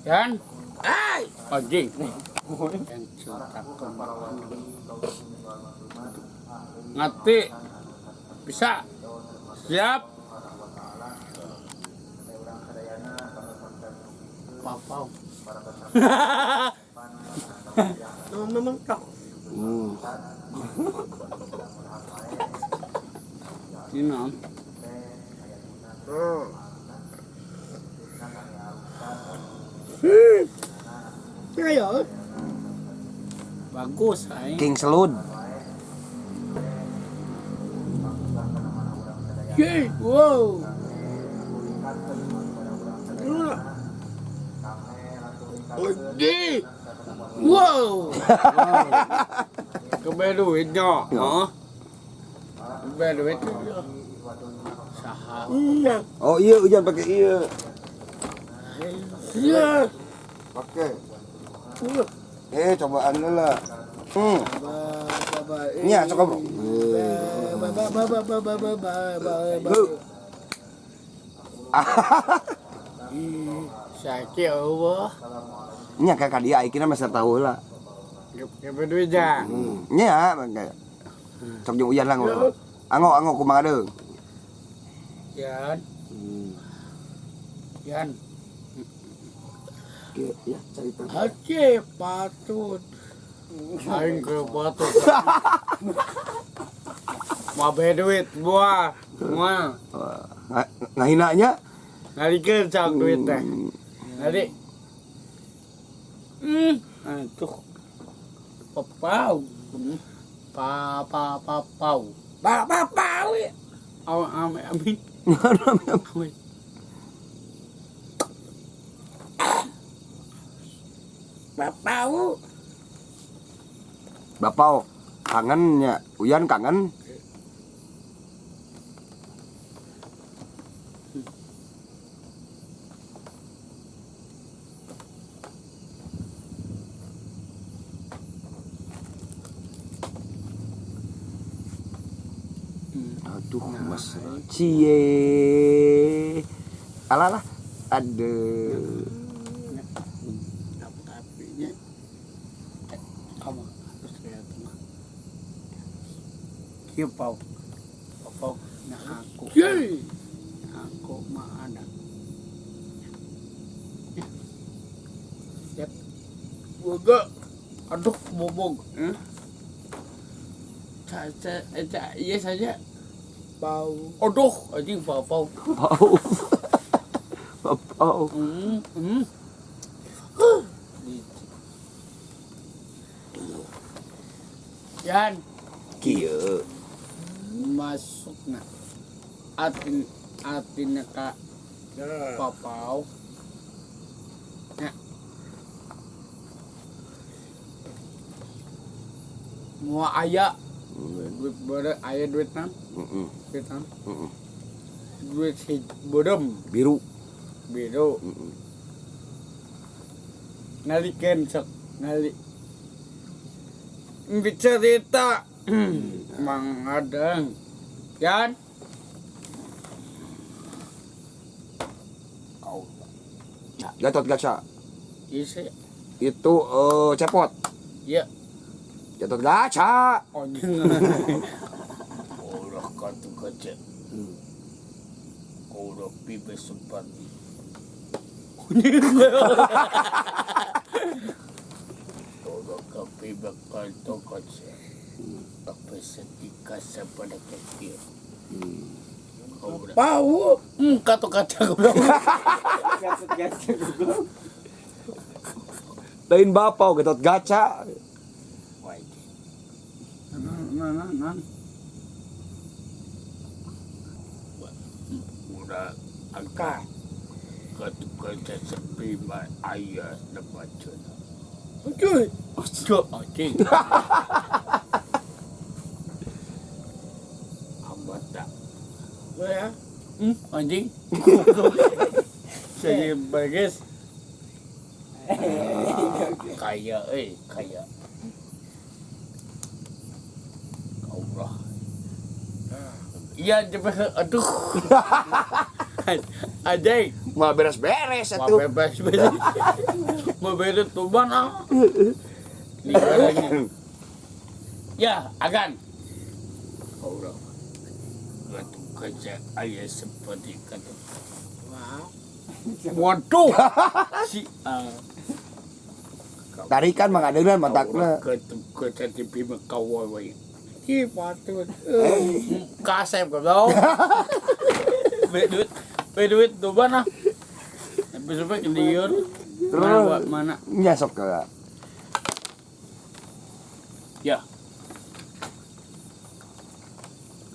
Yan. Ay! Anjing. Yan sudah ngati. Bisa. Siap. Papau. Memang kau. Ini Ayo. bagus, ay. King Selud. Yay! Wow. Oke. Wow. Kebe duit nyo, no? Kebe duit. Saha. Iya. Oh iya, hujan pakai iya. Iya. Pakai. Cobaan dulu lah. Ini ya, coba bro. Sakit Allah. Ini kakak dia, akhirnya masih tahu lah. Kebe duit ja. Ini ya, kayak. Cok jeung uyan lah ngobrol. Angok kumang ada. Yan. Yan. Ya, cerita. Oke, patut. Aing ke batu. Mau duit buah. Semua. Ngahinanya? Ngalikeun cak duit teh. Ngali. Tuh. Papau. Papau. Pau. Amin. Pau. Bapau kangennya, uyan kangen. Aduh, Mas Cie. Alah, aduh. Tapi kamu harus lihat mah. Kieu pau. Pau na aku. Yay. Aku mah ada. Siap. Boga. Aduh, bobog. Iya saja. Pau. Aduh, anjing pau. Bapau. Yan, Kieu. masuk na. Atin ka papau. Ya. Mua aya. Duit beureum aya duit nan. Duit nan. Duit beureum Biru. biru. Ngalikeun sok ngali. Bicarita. Mang Adang. Yan. Gatot Gaca. Isi. Itu cepot. Ya. Gatot Gaca. Anjing. Ulah katu kaca. Udah pibe sempat. Udah kapibe katu kaca. Apa setika pada kecil. Pau. Katu kaca goblok. Lain Bapau Gatot Gaca. Nan. Udah angkat. Katu kaca sepi mah ayah baca. Oke. Anjing. Amat tak. Ya. Anjing. Saya bagus. Kaya. Allah. Iya, coba aduh. Ajay. Mau beres-beres Mau atuh. bebas. Mau beres tuban ah. Lihat lagi. Ya, agan. Orang. Katu kerja ayah seperti kata. Wow. Waduh. Si Tarikan mang adeungan matakna. Katu kerja TV makawa wae. Ki patut. Kasep ka daw. Beduit tuban ah. Besok ke liur. Terus Mana? nya sok ke. Ya.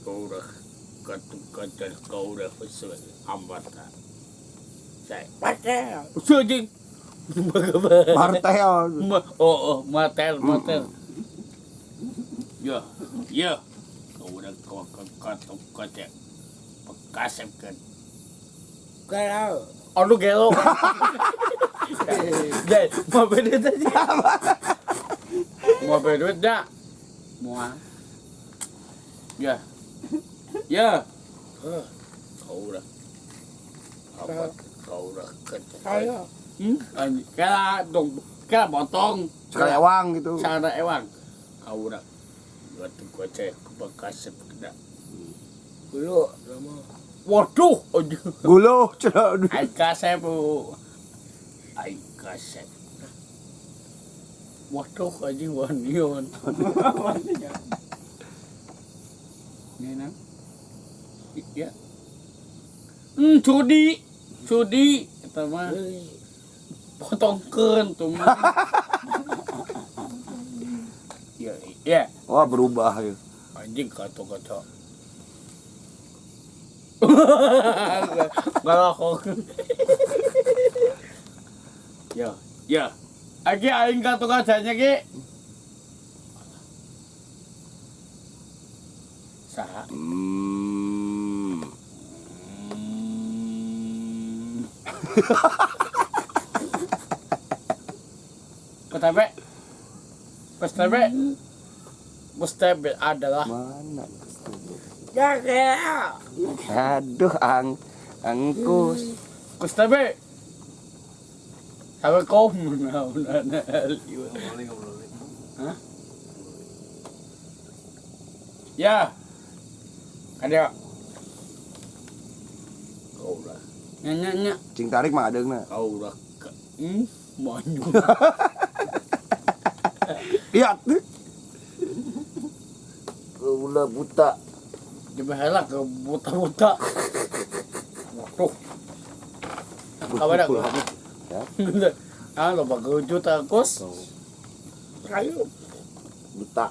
Kau dah kata kau dah pesan ambata. Saya. Pakai. Sujing. Martel. Matel. Ya. Kau dah kata kasep kan. Kalau. Aduh gelo. Jadi, mau beda tadi. Mau beda dah. Mau. Ya. Kau dah. Apa? Kau dah kata. Saya. Kala potong. Sekali ewang gitu. Cara ewang. Kau dah. Waktu kau cek kasep kena. Dulu. Lama. Waduh. Guluh cenah. Ai kasep bu. Ai kasep. Waduh aja wanion. Ini nak. Ya. Cudi eta mah potongkeun tuh mah. Ya. Wah berubah ya. Anjing kata-kata. Galak. Ya. Aki aing kata-katanya ki. Saha? Pestebe adalah Mana? Jaga. Aduh angkus. Pestebe. Sabe kau mana? Hah? Ya. Ada. Kau lah. Nya. Cing tarik mah adeungna. Kau lah. Manyu. Lihat. Ulah buta. Coba helak ke buta-buta. Waduh. Kau ada kau. Ya. Ah, lo bagus juta kos. Kayu. Buta.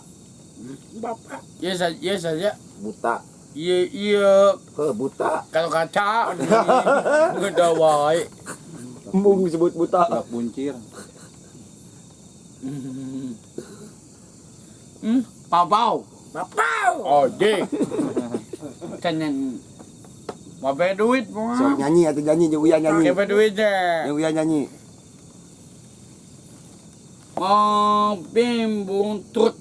Bapak. Iya saja. Buta. Iya. Buta. Kalau kaca, udah wae. Embung disebut buta. Gak buncir. Papau. Bapak. Oh, deh. Canyan. Mabe duit mo. Sok nyanyi atau nyanyi jeung Uya nyanyi. Mabe duit deh. Jeung Uya nyanyi. Oh, bimbung trut.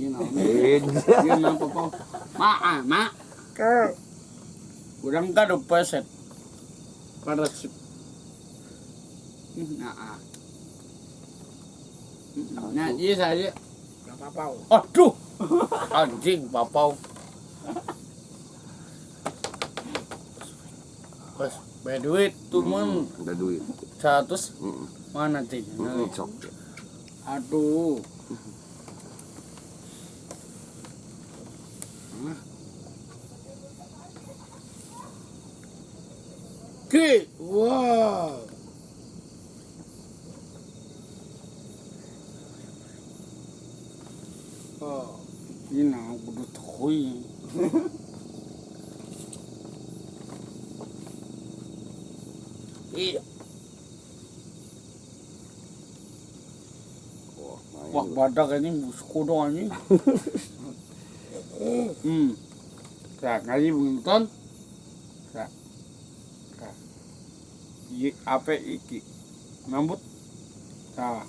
Yun ang papau. Ma. Kau. Urang ka do peset. Para sip. Nah, iya saja. Bapak. Aduh. Anjing papau. Pas bayar duit tuh man Ada duit. 100 mana sih? Sok. Aduh. Ki. Wow. Oh, ini na kudu tukoy. Iya. Wah, badak ini busku doang ini. Sa ngaji bunton. Sa. Apa iki? Nambut. Sa.